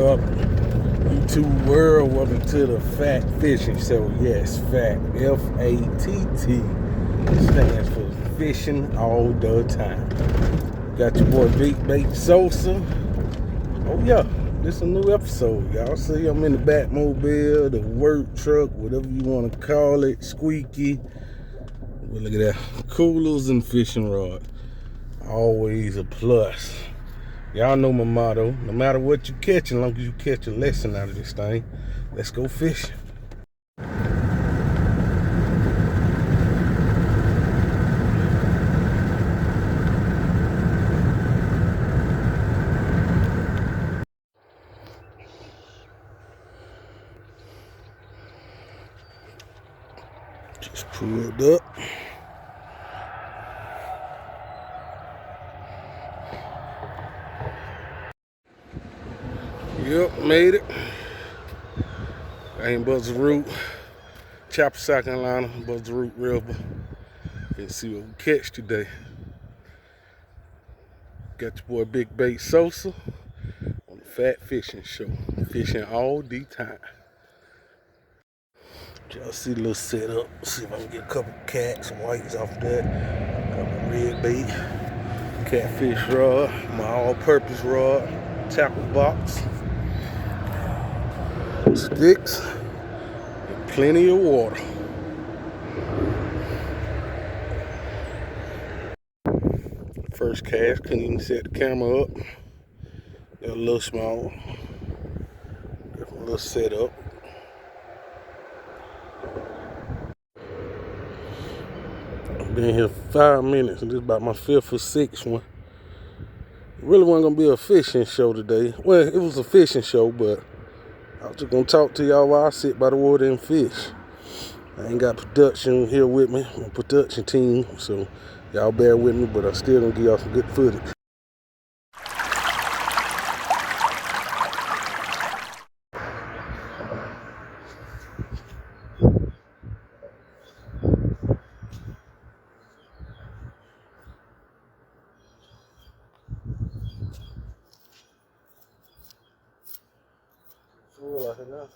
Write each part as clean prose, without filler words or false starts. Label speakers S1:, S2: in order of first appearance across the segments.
S1: up, YouTube world? Welcome to the FATT Fishing Show. Yes, FATT, F-A-T-T, stands for fishing all the time. Got your boy Big Bait Sosa. Oh yeah, this is a new episode. Y'all see I'm in the Batmobile, the work truck, whatever you want to call it, squeaky. But look at that, coolers and fishing rods. Always a plus. Y'all know my motto, no matter what you catch, as long as you catch a lesson out of this thing, let's go fishing. Just pulled up. Yep, made it. I ain't Buzzer Root, Chapel, South Carolina, Buzzer Root River. Let's see what we catch today. Got your boy Big Bait Sosa on the FATT Fishing Show. Fishing all the time. Y'all see the little setup. See if I can get a couple cats and whites off that. Couple red bait, catfish rod, my all-purpose rod, tackle box, sticks, and plenty of water. First cast, couldn't even set the camera up. They're a little small. Different little setup. I've been here 5 minutes, and this is about my 5th or 6th one. It really wasn't gonna be a fishing show today. Well, it was a fishing show, but I was just gonna talk to y'all while I sit by the water and fish. I ain't got production here with me, my production team, so y'all bear with me, but I still gonna give y'all some good footage. Full out here now.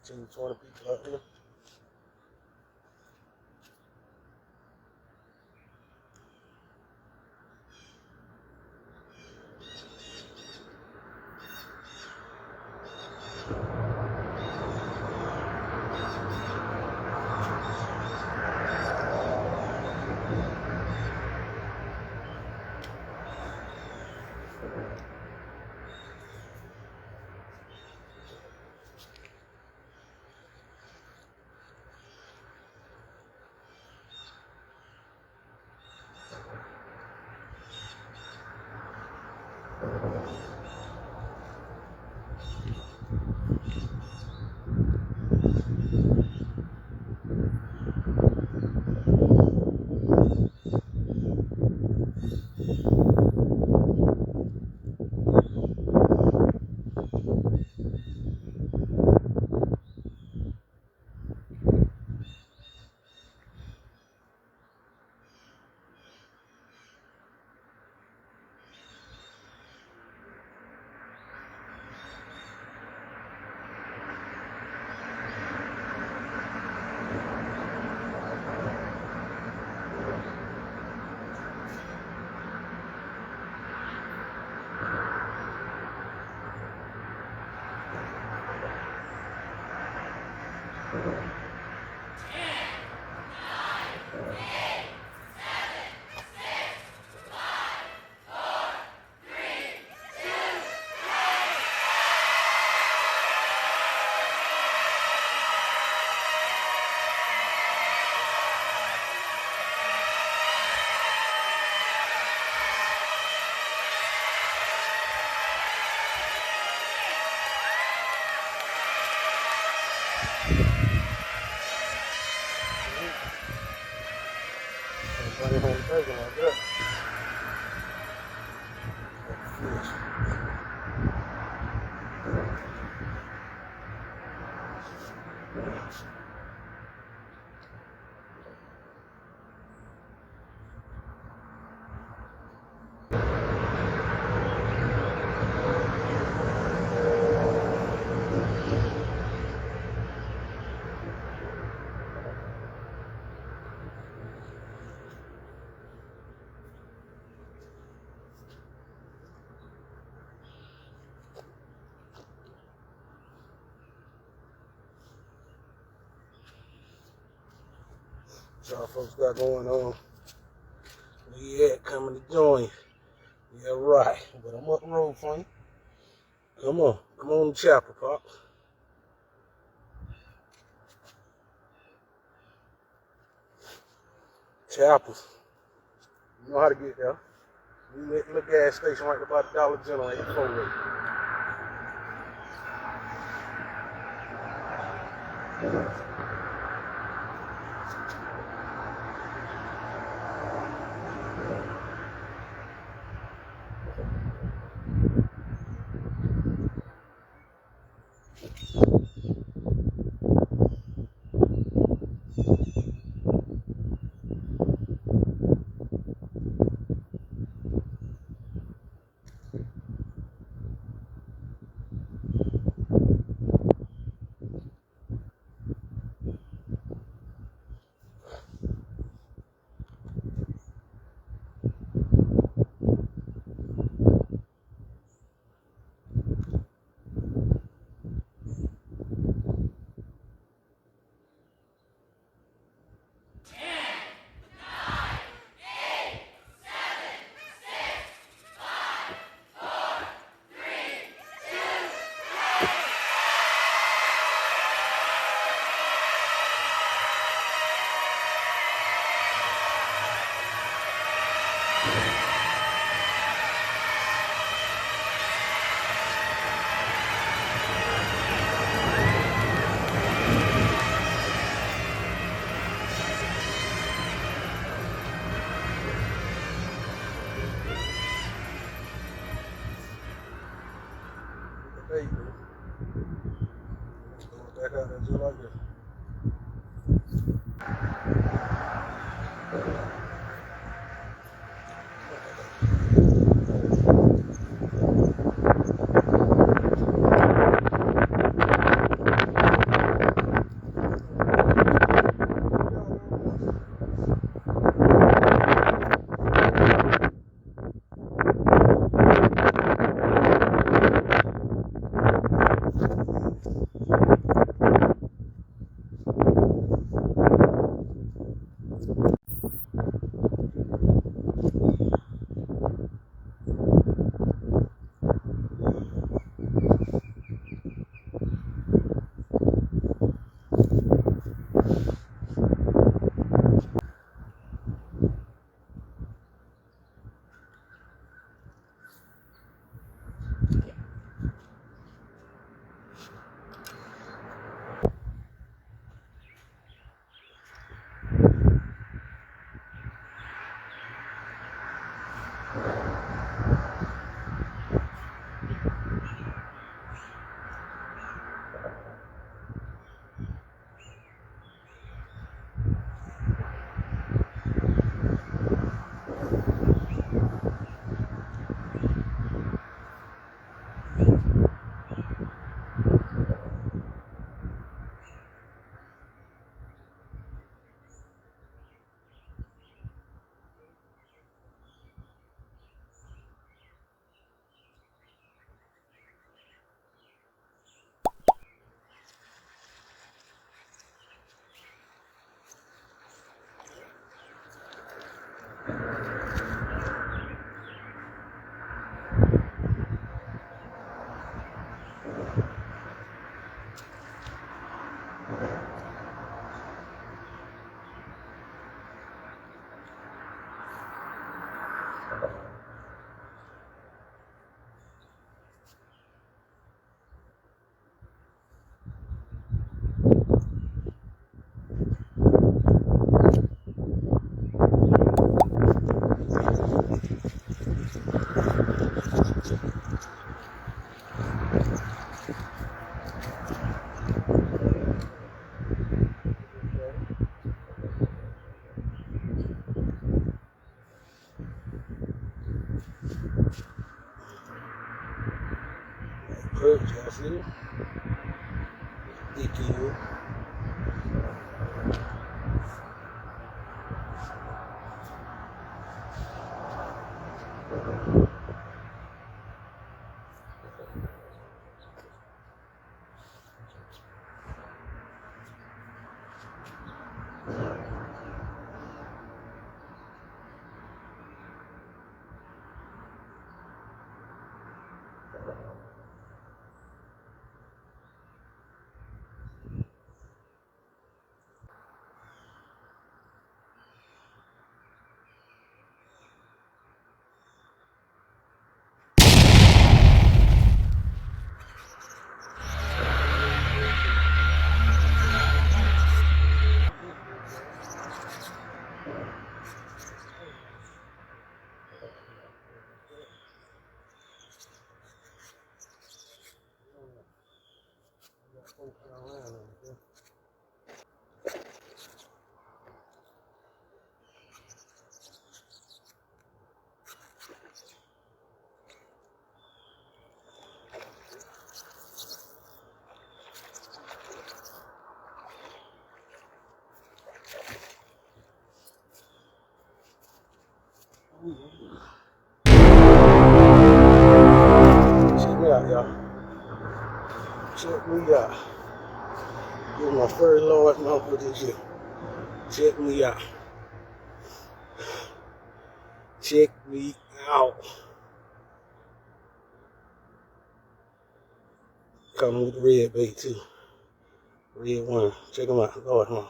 S1: 15, 20 people out here. y'all folks got going on. Where you at? Coming to join. Yeah, right. But I'm up the road for you. Come on to chapel, Pop. Chapels. You know how to get there. You at the little gas station right about the Dollar General 848. There you go. Going back out there just like this. Good, y'all see it? DQ. Check me out, y'all. Check me out. This is my first large month for this year. Check me out. Check me out. Coming with the red bait too. Red one. Check them out. Lord, huh?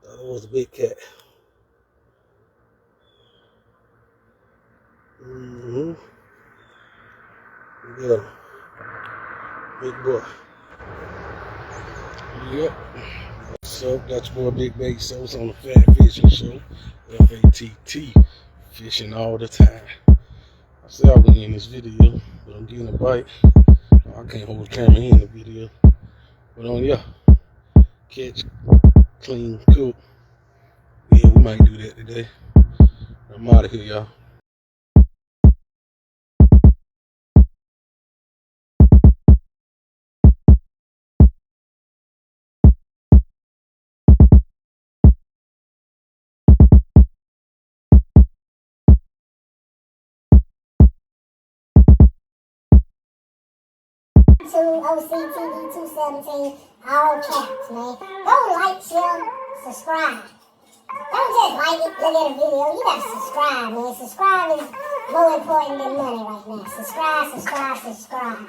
S1: Thought it was a big cat. Mm-hmm. Yeah. Big boy. Yep. So got your boy Big Bait Sauce on the Fat Fishing Show. FATT. Fishing all the time. I said I wasn't in this video, but I'm getting a bite. I can't hold the camera in the video. But yeah. Catch, clean, cook. Yeah, we might do that today. I'm out of here, y'all.
S2: To OCTV 217, all caps, man. Go like, share, subscribe. Don't just like it, look at a video. You gotta subscribe, man. Subscribe is more important than money right now. Subscribe, subscribe, subscribe.